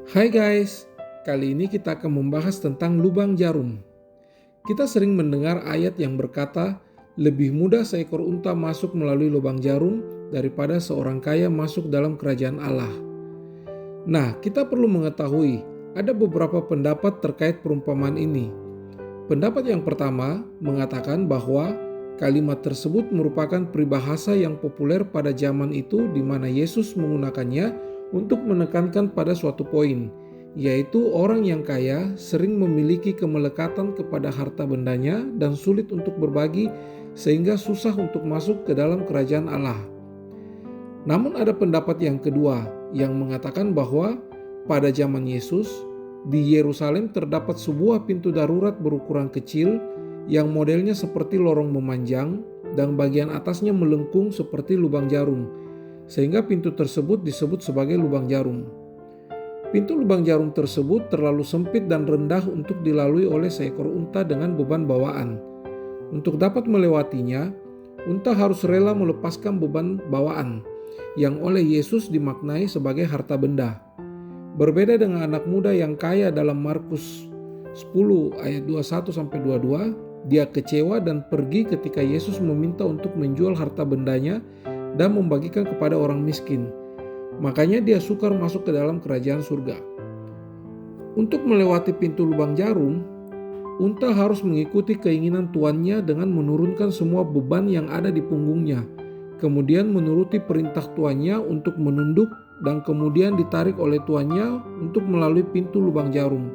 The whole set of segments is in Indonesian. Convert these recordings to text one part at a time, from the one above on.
Hai guys, kali ini kita akan membahas tentang lubang jarum. Kita sering mendengar ayat yang berkata, lebih mudah seekor unta masuk melalui lubang jarum daripada seorang kaya masuk dalam kerajaan Allah. Nah, kita perlu mengetahui ada beberapa pendapat terkait perumpamaan ini. Pendapat yang pertama mengatakan bahwa kalimat tersebut merupakan peribahasa yang populer pada zaman itu di mana Yesus menggunakannya untuk menekankan pada suatu poin, yaitu orang yang kaya sering memiliki kemelekatan kepada harta bendanya dan sulit untuk berbagi sehingga susah untuk masuk ke dalam kerajaan Allah. Namun ada pendapat yang kedua yang mengatakan bahwa pada zaman Yesus, di Yerusalem terdapat sebuah pintu darurat berukuran kecil yang modelnya seperti lorong memanjang dan bagian atasnya melengkung seperti lubang jarum, sehingga pintu tersebut disebut sebagai lubang jarum. Pintu lubang jarum tersebut terlalu sempit dan rendah untuk dilalui oleh seekor unta dengan beban bawaan. Untuk dapat melewatinya, unta harus rela melepaskan beban bawaan, yang oleh Yesus dimaknai sebagai harta benda. Berbeda dengan anak muda yang kaya dalam Markus 10 ayat 21-22, dia kecewa dan pergi ketika Yesus meminta untuk menjual harta bendanya dan membagikan kepada orang miskin. Makanya dia sukar masuk ke dalam kerajaan surga. Untuk melewati pintu lubang jarum, unta harus mengikuti keinginan tuannya dengan menurunkan semua beban yang ada di punggungnya, kemudian menuruti perintah tuannya untuk menunduk dan kemudian ditarik oleh tuannya untuk melalui pintu lubang jarum.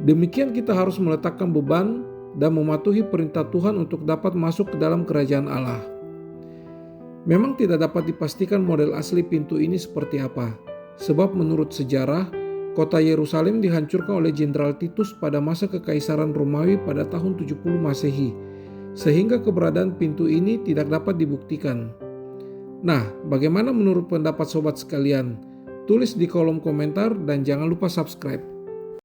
Demikian kita harus meletakkan beban dan mematuhi perintah Tuhan untuk dapat masuk ke dalam kerajaan Allah. Memang tidak dapat dipastikan model asli pintu ini seperti apa, sebab menurut sejarah, kota Yerusalem dihancurkan oleh Jenderal Titus pada masa Kekaisaran Romawi pada tahun 70 Masehi, sehingga keberadaan pintu ini tidak dapat dibuktikan. Nah, bagaimana menurut pendapat sobat sekalian? Tulis di kolom komentar dan jangan lupa subscribe.